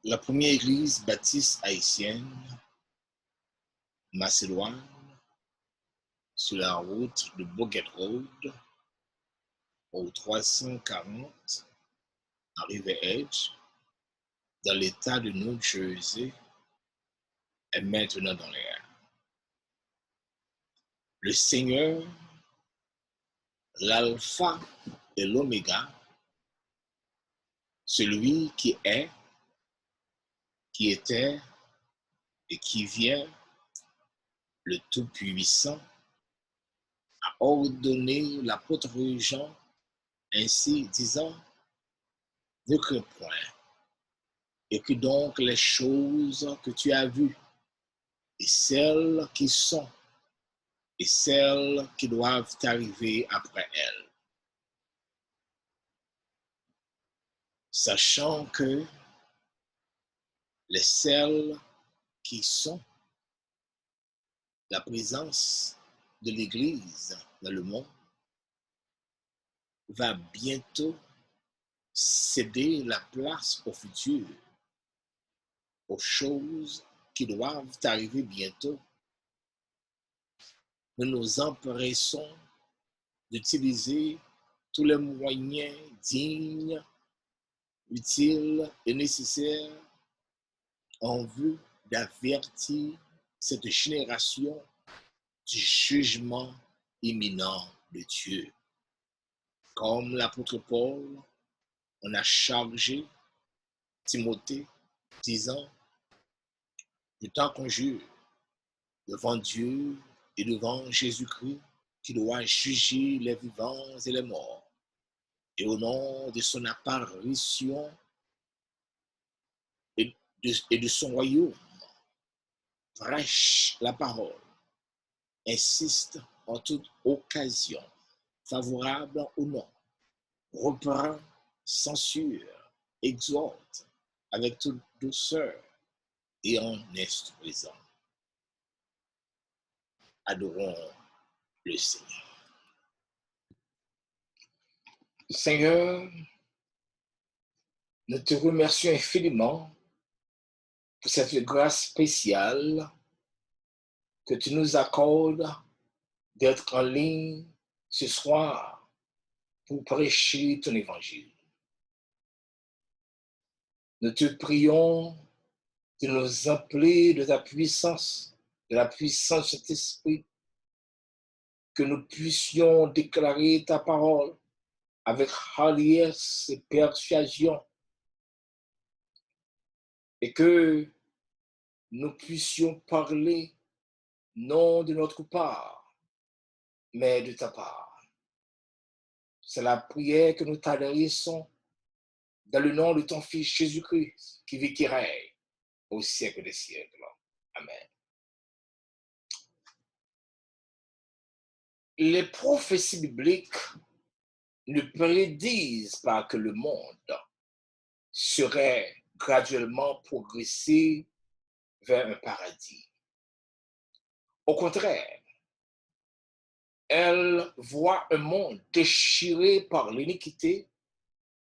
La première église baptiste haïtienne, Macédoine, sur la route de Boget Road, au 340 à River Edge, dans l'État de New Jersey, est maintenant dans l'air. Le Seigneur, l'Alpha et l'Oméga, celui qui est, qui était et qui vient, le Tout-Puissant, a ordonné l'apôtre Jean ainsi disant: ne crains point, et que donc les choses que tu as vues, et celles qui sont, et celles qui doivent arriver après elles. Sachant que les celles qui sont, la présence de l'Église dans le monde, va bientôt céder la place au futur, aux choses qui doivent arriver bientôt. Nous nous empressons d'utiliser tous les moyens dignes, utiles et nécessaires en vue d'avertir cette génération du jugement imminent de Dieu. Comme l'apôtre Paul en a chargé Timothée, disant: je t'en conjure, devant Dieu et devant Jésus-Christ, qui doit juger les vivants et les morts, et au nom de son apparition et de son royaume, prêche la parole, insiste en toute occasion, favorable ou non, reprend, censure, exhorte avec toute douceur et en instruisant. Adorons le Seigneur. Seigneur, nous te remercions infiniment pour cette grâce spéciale que tu nous accordes d'être en ligne ce soir pour prêcher ton évangile. Nous te prions de nous appeler de ta puissance, de la puissance de cet esprit, que nous puissions déclarer ta parole avec hardiesse et persuasion, et que nous puissions parler non de notre part, mais de ta part. C'est la prière que nous t'adressons dans le nom de ton Fils Jésus-Christ, qui vit, qui règne au siècle des siècles. Amen. Les prophéties bibliques ne prédisent pas que le monde serait graduellement progressé vers un paradis. Au contraire, elles voient un monde déchiré par l'iniquité,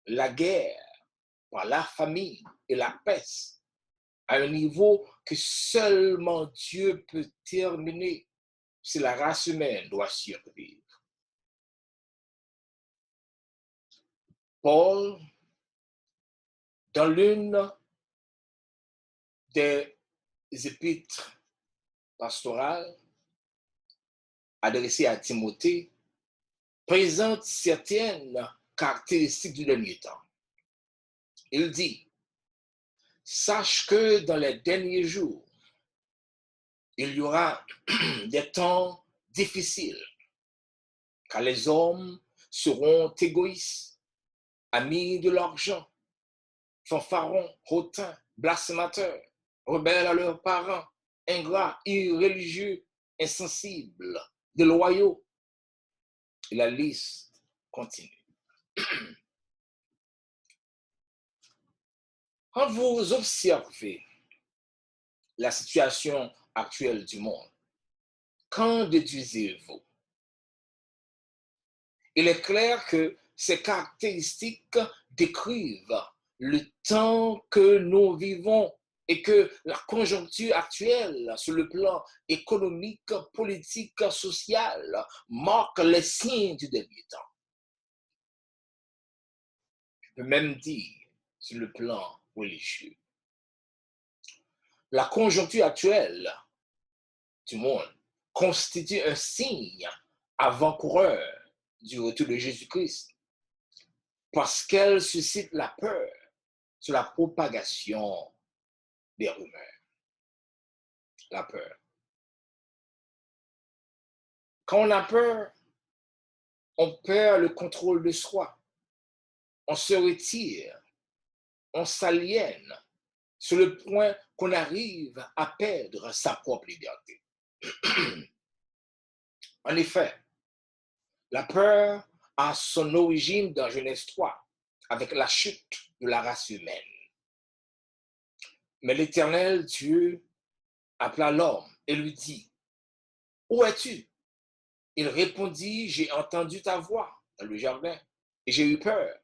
la guerre, par la famine et la peste, à un niveau que seulement Dieu peut terminer si la race humaine doit survivre. Paul, dans l'une des épîtres pastorales adressées à Timothée, présente certaines caractéristiques du dernier temps. Il dit: sache que dans les derniers jours, il y aura des temps difficiles, car les hommes seront égoïstes, amis de l'argent, fanfarons, hautains, blasphémateurs, rebelles à leurs parents, ingrats, irréligieux, insensibles, déloyaux. Et la liste continue. Quand vous observez la situation actuelle du monde, qu'en déduisez-vous? Il est clair que ces caractéristiques décrivent le temps que nous vivons et que la conjoncture actuelle sur le plan économique, politique, social marque les signes du dernier temps. Je peux même dire sur le plan religieux. La conjoncture actuelle du monde constitue un signe avant-coureur du retour de Jésus-Christ parce qu'elle suscite la peur sur la propagation des rumeurs. La peur. Quand on a peur, on perd le contrôle de soi. On se retire, on s'aliène sur le point qu'on arrive à perdre sa propre liberté. En effet, la peur a son origine dans Genèse 3, avec la chute de la race humaine. Mais l'Éternel Dieu appela l'homme et lui dit, « Où es-tu? » Il répondit, « J'ai entendu ta voix dans le jardin et j'ai eu peur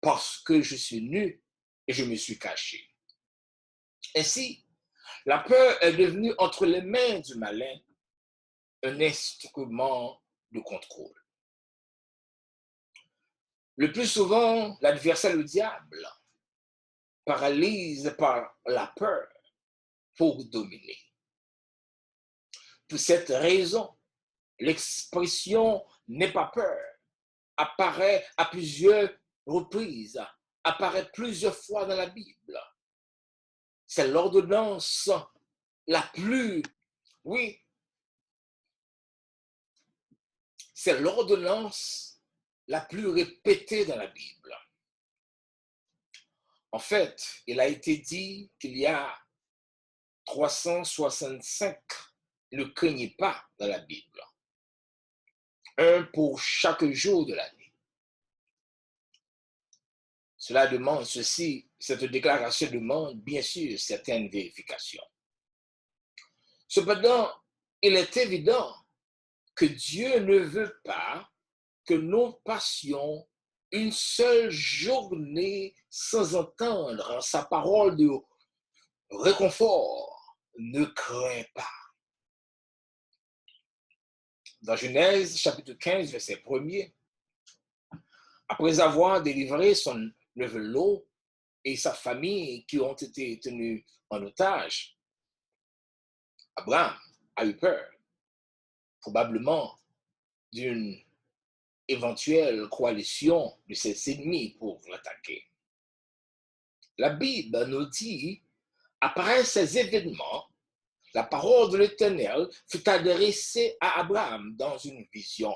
parce que je suis nu et je me suis caché. » Ainsi, la peur est devenue entre les mains du malin un instrument de contrôle. Le plus souvent, l'adversaire, le diable, paralyse par la peur pour dominer. Pour cette raison, l'expression n'est pas peur apparaît à plusieurs reprises, apparaît plusieurs fois dans la Bible. C'est l'ordonnance la plus, oui, c'est l'ordonnance la plus répétée dans la Bible. En fait, il a été dit qu'il y a 365 ne craignez pas dans la Bible. Un pour chaque jour de l'année. Cela demande cette déclaration demande bien sûr certaines vérifications. Cependant, il est évident que Dieu ne veut pas que nous passions une seule journée sans entendre sa parole de réconfort. Ne crains pas. Dans Genèse, chapitre 15, verset 1er, après avoir délivré son neveu Lot et sa famille qui ont été tenus en otage, Abraham a eu peur, probablement d'une éventuelle coalition de ses ennemis pour l'attaquer. La Bible nous dit, après ces événements, la parole de l'Éternel fut adressée à Abraham dans une vision.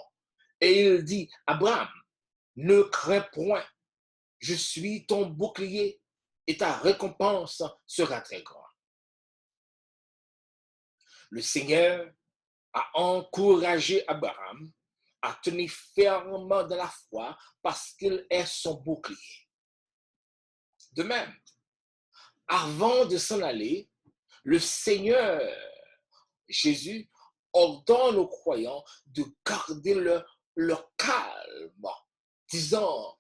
Et il dit, Abraham, ne crains point, je suis ton bouclier et ta récompense sera très grande. Le Seigneur a encouragé Abraham à tenir fermement dans la foi parce qu'il est son bouclier. De même, avant de s'en aller, le Seigneur Jésus ordonne aux croyants de garder leur calme, disant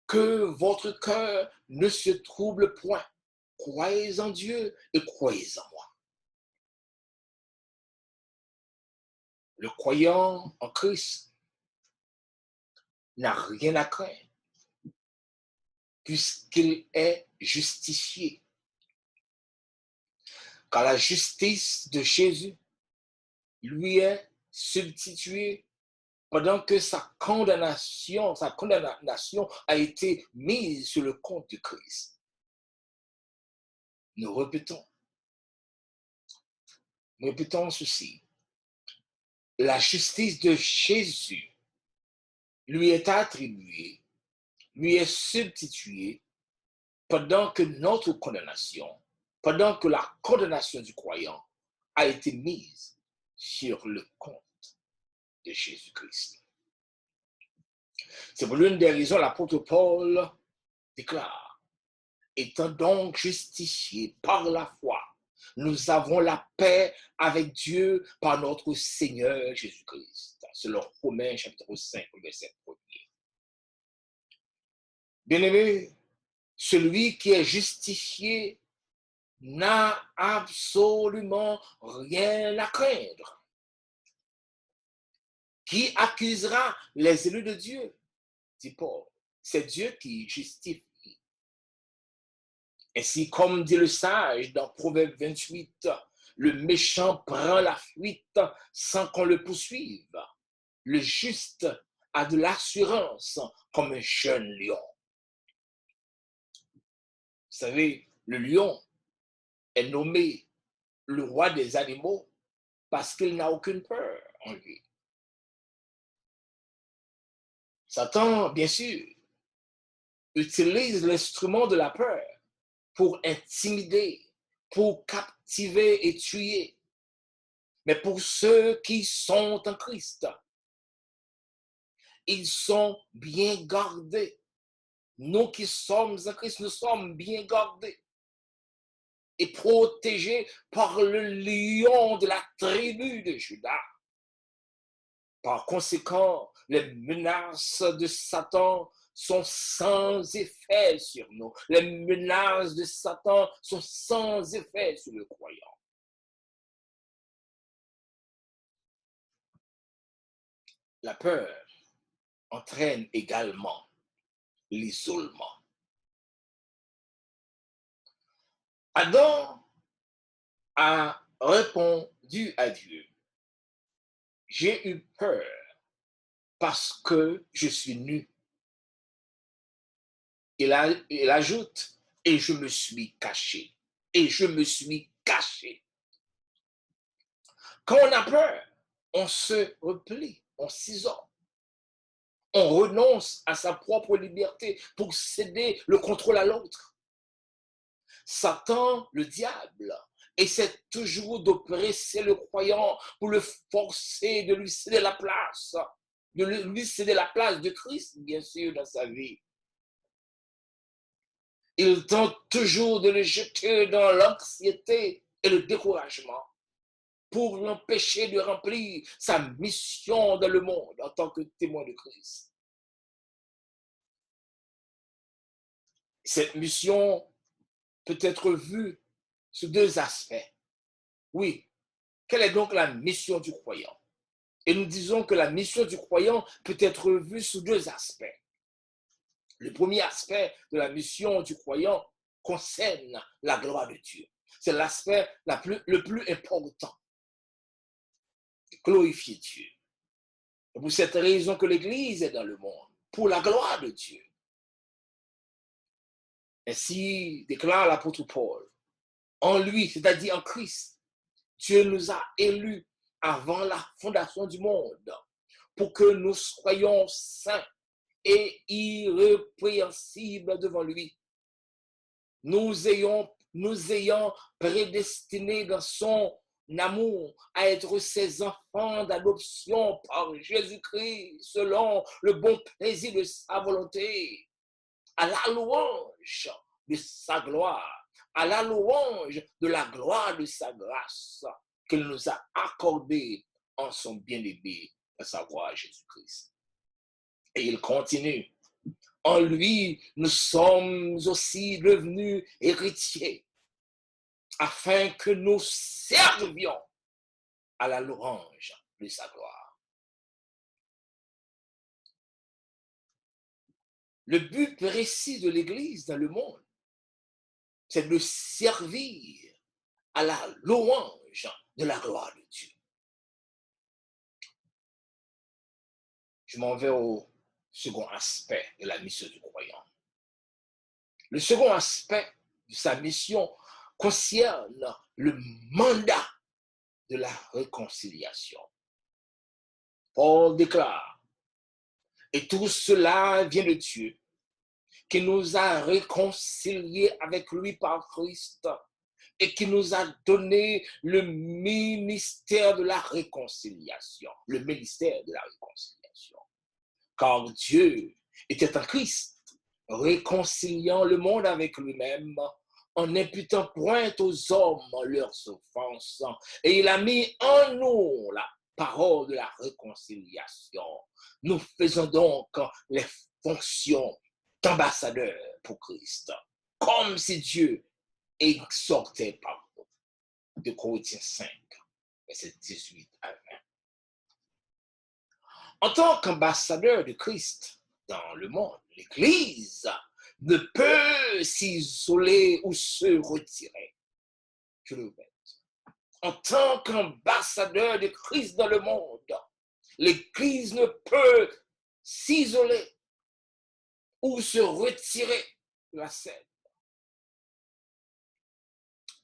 que votre cœur ne se trouble point. Croyez en Dieu et croyez en moi. Le croyant en Christ n'a rien à craindre puisqu'il est justifié. Car la justice de Jésus lui est substituée pendant que sa condamnation a été mise sur le compte de Christ. Nous répétons ceci. La justice de Jésus lui est attribuée, lui est substituée pendant que la condamnation du croyant a été mise sur le compte de Jésus-Christ. C'est pour l'une des raisons l'apôtre Paul déclare, étant donc justifiés par la foi, nous avons la paix avec Dieu par notre Seigneur Jésus-Christ. Selon Romains chapitre 5, verset 1er. Bien-aimés, celui qui est justifié n'a absolument rien à craindre. Qui accusera les élus de Dieu? Dit Paul. C'est Dieu qui justifie. Ainsi, comme dit le sage dans Proverbe 28, le méchant prend la fuite sans qu'on le poursuive. Le juste a de l'assurance comme un jeune lion. Vous savez, le lion est nommé le roi des animaux parce qu'il n'a aucune peur en lui. Satan, bien sûr, utilise l'instrument de la peur pour intimider, pour captiver et tuer. Mais pour ceux qui sont en Christ, ils sont bien gardés. Nous qui sommes en Christ, nous sommes bien gardés et protégés par le lion de la tribu de Juda. Par conséquent, les menaces de Satan sont sans effet sur nous. Les menaces de Satan sont sans effet sur le croyant. La peur entraîne également l'isolement. Adam a répondu à Dieu, j'ai eu peur parce que je suis nu. Il ajoute, et je me suis caché. Et je me suis caché. Quand on a peur, on se replie, on s'isole. On renonce à sa propre liberté pour céder le contrôle à l'autre. Satan, le diable, essaie toujours d'oppresser le croyant pour le forcer de lui céder la place, de lui céder la place de Christ, bien sûr, dans sa vie. Il tente toujours de le jeter dans l'anxiété et le découragement pour l'empêcher de remplir sa mission dans le monde en tant que témoin de Christ. Cette mission peut être vue sous deux aspects. Oui, quelle est donc la mission du croyant? Et nous disons que la mission du croyant peut être vue sous deux aspects. Le premier aspect de la mission du croyant concerne la gloire de Dieu. C'est l'aspect le plus important. Glorifier Dieu. C'est pour cette raison que l'Église est dans le monde, pour la gloire de Dieu. Ainsi déclare l'apôtre Paul, en lui, c'est-à-dire en Christ, Dieu nous a élus avant la fondation du monde pour que nous soyons saints et irrépréhensibles devant lui. Nous ayant prédestinés dans son amour à être ses enfants d'adoption par Jésus-Christ selon le bon plaisir de sa volonté, à la louange de sa gloire, à la louange de la gloire de sa grâce qu'il nous a accordée en son bien-aimé, à savoir Jésus-Christ. Et il continue. En lui, nous sommes aussi devenus héritiers, afin que nous servions à la louange de sa gloire. Le but précis de l'Église dans le monde, c'est de servir à la louange de la gloire de Dieu. Je m'en vais au second aspect de la mission du croyant. Le second aspect de sa mission concerne le mandat de la réconciliation. Paul déclare, et tout cela vient de Dieu, qui nous a réconciliés avec lui par Christ et qui nous a donné le ministère de la réconciliation. Le ministère de la réconciliation. Car Dieu était en Christ, réconciliant le monde avec lui-même, en n'imputant point aux hommes leurs offenses. Et il a mis en nous la parole de la réconciliation. Nous faisons donc les fonctions d'ambassadeurs pour Christ. comme si Dieu exhortait par nous. De Corinthiens 5, verset 18 à 20. En tant qu'ambassadeur de Christ dans le monde, l'Église ne peut s'isoler ou se retirer. Je le répète. En tant qu'ambassadeur de Christ dans le monde, l'Église ne peut s'isoler ou se retirer de la scène.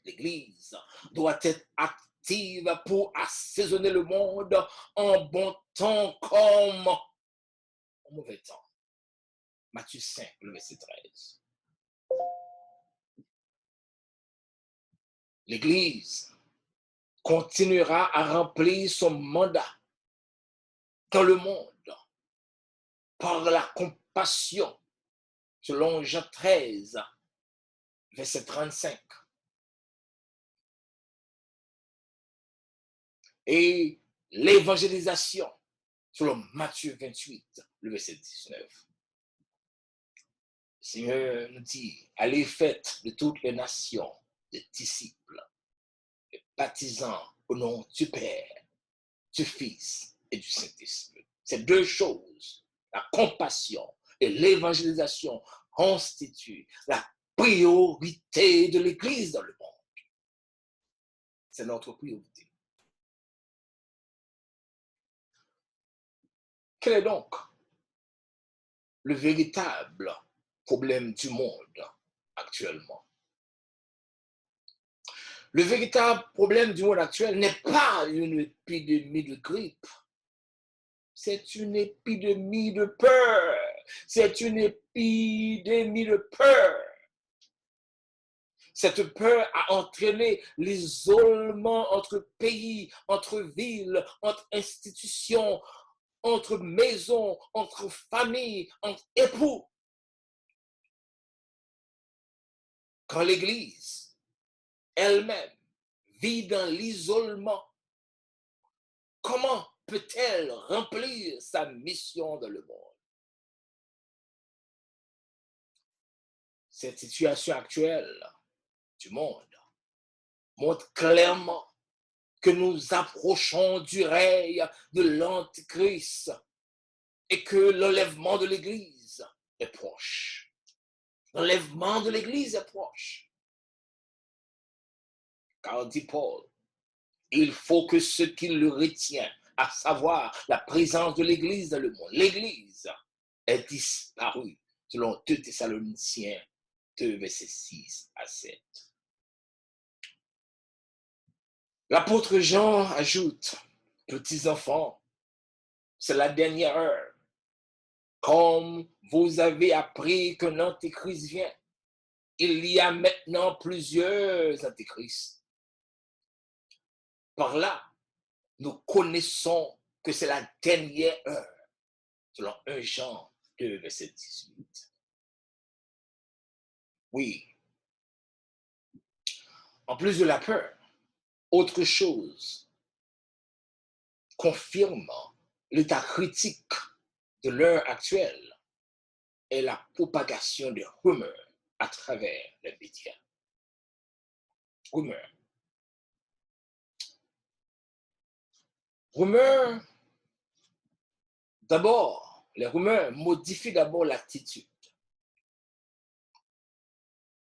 L'Église doit être active pour assaisonner le monde en bon temps comme en mauvais temps. Matthieu 5, le verset 13. L'Église continuera à remplir son mandat dans le monde par la compassion, selon Jean 13, verset 35. Et l'évangélisation, selon Matthieu 28, le verset 19. Le Seigneur nous dit, allez faites de toutes les nations des disciples, les baptisant au nom du Père, du Fils et du Saint-Esprit. Ces deux choses, la compassion et l'évangélisation, constituent la priorité de l'Église dans le monde. C'est notre priorité. Quel est donc le véritable problème du monde actuellement? Le véritable problème du monde actuel n'est pas une épidémie de grippe. C'est une épidémie de peur. C'est une épidémie de peur. Cette peur a entraîné l'isolement entre pays, entre villes, entre institutions, entre maisons, entre familles, entre époux. Quand l'Église elle-même vit dans l'isolement, comment peut-elle remplir sa mission dans le monde? Cette situation actuelle du monde montre clairement que nous approchons du règne de l'Antichrist et que l'enlèvement de l'Église est proche. L'enlèvement de l'Église est proche. Car dit Paul, il faut que ce qui le retient, à savoir la présence de l'Église dans le monde, l'Église est disparue, selon 2 Thessaloniciens 2, versets 6 à 7. L'apôtre Jean ajoute, petits enfants, c'est la dernière heure. Comme vous avez appris qu'un antéchrist vient, il y a maintenant plusieurs antéchrists. Par là, nous connaissons que c'est la dernière heure, selon 1 Jean 2, verset 18. Oui, en plus de la peur, autre chose confirme l'état critique de l'heure actuelle est la propagation des rumeurs à travers les médias. Rumeurs. Rumeurs, d'abord, les rumeurs modifient d'abord l'attitude.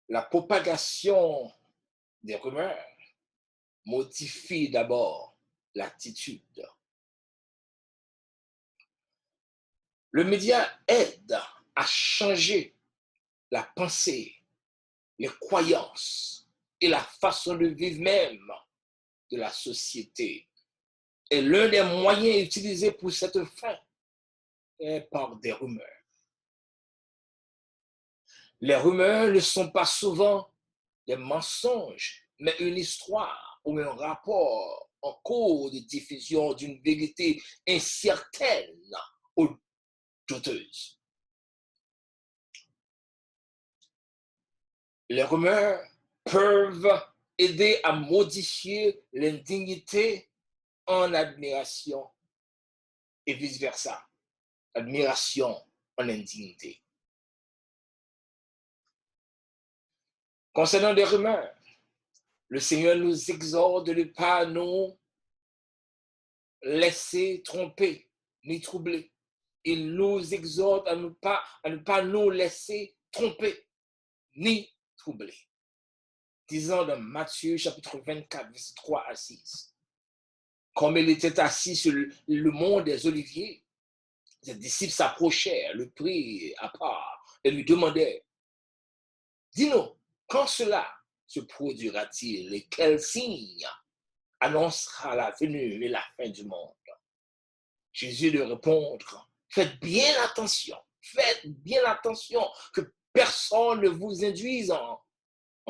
La propagation des rumeurs modifie d'abord l'attitude. Le média aide à changer la pensée, les croyances et la façon de vivre même de la société. Et l'un des moyens utilisés pour cette fin est par des rumeurs. Les rumeurs ne sont pas souvent des mensonges, mais une histoire ou un rapport en cours de diffusion d'une vérité incertaine ou douteuse. Les rumeurs peuvent aider à modifier l'indignité en admiration et vice-versa. Admiration en indignité. Concernant les rumeurs, le Seigneur nous exhorte de ne pas nous laisser tromper ni troubler. Il nous exhorte à ne pas nous laisser tromper ni troubler. Disant dans Matthieu chapitre 24, verset 3 à 6. Comme il était assis sur le mont des Oliviers, ses disciples s'approchèrent, le prirent à part et lui demandaient, dis-nous, quand cela se produira-t-il et quel signe annoncera la venue et la fin du monde? Jésus leur répondre, faites bien attention que personne ne vous induise en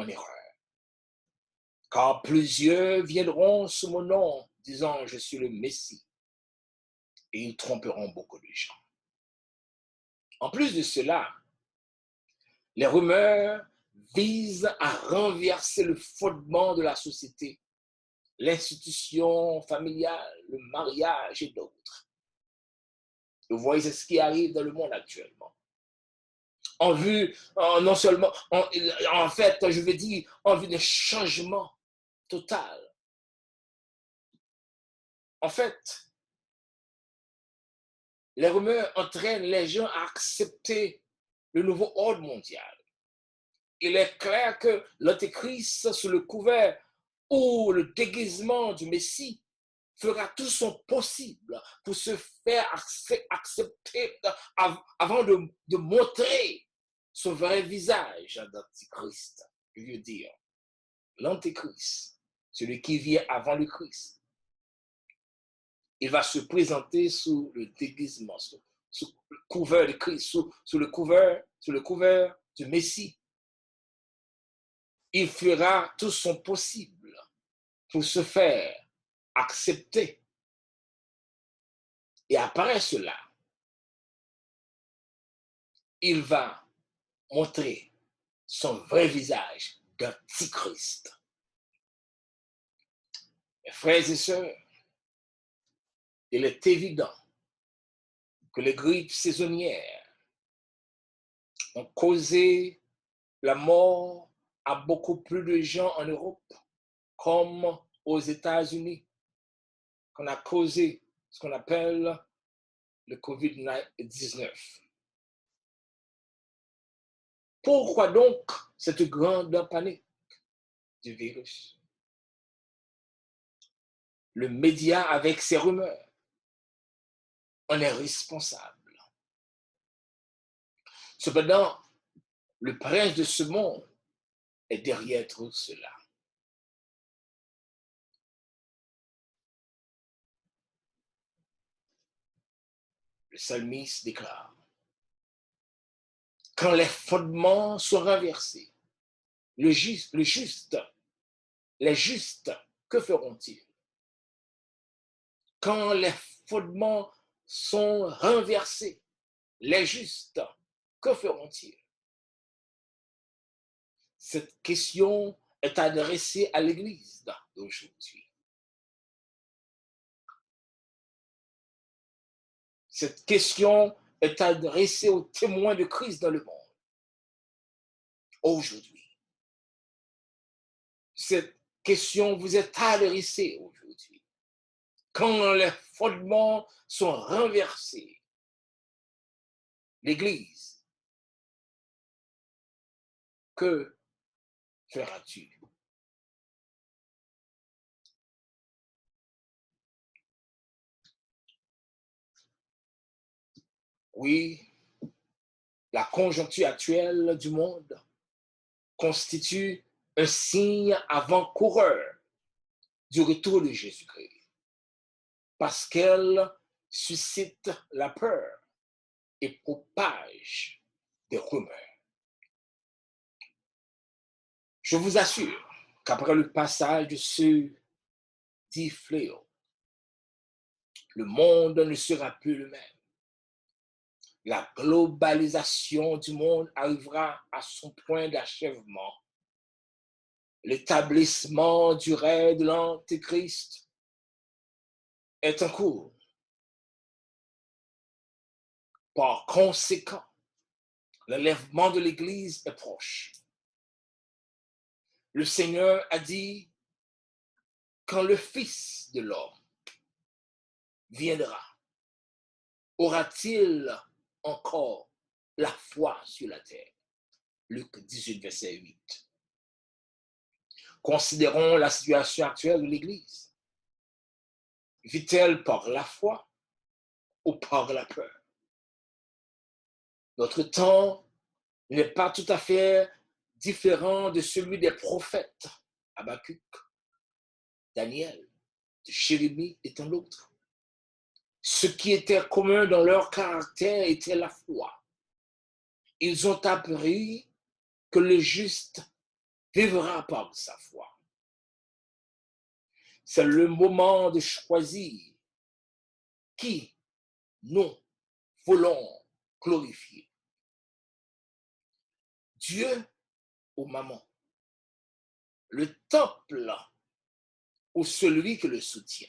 erreur. Car plusieurs viendront sous mon nom, disant je suis le Messie, et ils tromperont beaucoup de gens. En plus de cela, les rumeurs visent à renverser le fondement de la société, l'institution familiale, le mariage et d'autres. Vous voyez, c'est ce qui arrive dans le monde actuellement. En vue, non seulement, en fait, je veux dire, en vue d'un changement total. En fait, les rumeurs entraînent les gens à accepter le nouveau ordre mondial. Il est clair que l'Antéchrist, sous le couvert ou le déguisement du Messie, fera tout son possible pour se faire accepter avant de montrer son vrai visage d'Antéchrist. Je veux dire, l'Antéchrist, celui qui vient avant le Christ, il va se présenter sous le déguisement, sous le couvert de Christ, sous le couvert du Messie. Il fera tout son possible pour se faire accepter. Et après cela, il va montrer son vrai visage d'Antichrist. Mes frères et sœurs, il est évident que les grippes saisonnières ont causé la mort à beaucoup plus de gens en Europe comme aux États-Unis, qu'on a causé ce qu'on appelle le COVID-19. Pourquoi donc cette grande panique du virus? Le média, avec ses rumeurs, en est responsable. Cependant, le prince de ce monde est derrière tout cela. Le psalmiste déclare, quand les fondements sont renversés, les justes, que feront-ils? Quand les fondements sont renversés, les justes, que feront-ils? Cette question est adressée à l'Église d'aujourd'hui. Cette question est adressée aux témoins de Christ dans le monde. Aujourd'hui. Cette question vous est adressée aujourd'hui. Quand les fondements sont renversés, l'Église, que feras-tu? Oui, la conjoncture actuelle du monde constitue un signe avant-coureur du retour de Jésus-Christ, parce qu'elle suscite la peur et propage des rumeurs. Je vous assure qu'après le passage de ce dit fléau, le monde ne sera plus le même. La globalisation du monde arrivera à son point d'achèvement. L'établissement du règne de l'Antéchrist est en cours. Par conséquent, l'enlèvement de l'Église est proche. le Seigneur a dit, quand le Fils de l'homme viendra, aura-t-il encore la foi sur la terre? Luc 18, verset 8. Considérons la situation actuelle de l'Église. Vit-elle par la foi ou par la peur? Notre temps n'est pas tout à fait différent de celui des prophètes, Habakkuk, Daniel, de Jérémie et tant d'autres. Ce qui était commun dans leur caractère était la foi. Ils ont appris que le juste vivra par sa foi. C'est le moment de choisir qui nous voulons glorifier. Dieu ou maman, le temple ou celui qui le soutient.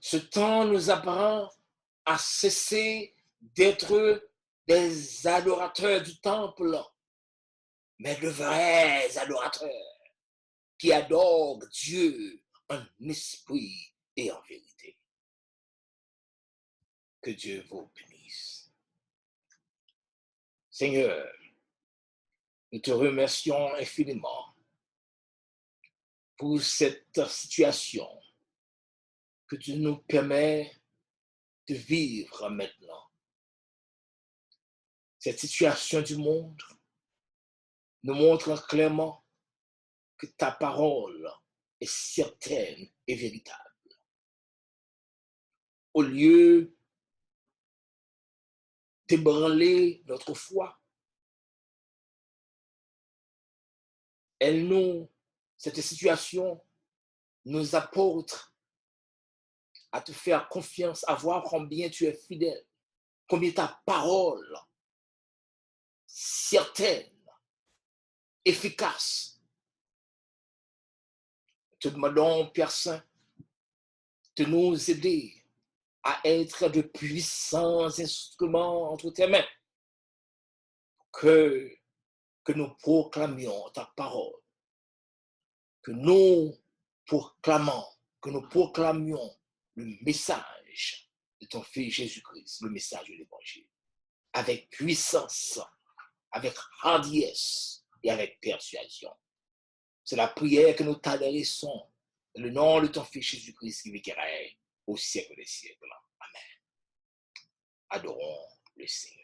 Ce temps nous apprend à cesser d'être des adorateurs du temple, mais de vrais adorateurs qui adorent Dieu en esprit et en vérité. Que Dieu vous bénisse. Seigneur, nous te remercions infiniment pour cette situation que tu nous permets de vivre maintenant. Cette situation du monde nous montre clairement que ta parole est certaine et véritable. Au lieu d'ébranler notre foi, cette situation nous apporte à te faire confiance, à voir combien tu es fidèle, combien ta parole certaine, efficace. Te demandons, Père Saint, de nous aider à être de puissants instruments entre tes mains, que nous proclamions ta parole, que nous proclamions le message de ton Fils Jésus-Christ, le message de l'Évangile, avec puissance, avec hardiesse et avec persuasion. C'est la prière que nous t'adressons dans le nom de ton Fils Jésus-Christ qui vit et règne au siècle des siècles. Amen. Adorons le Seigneur.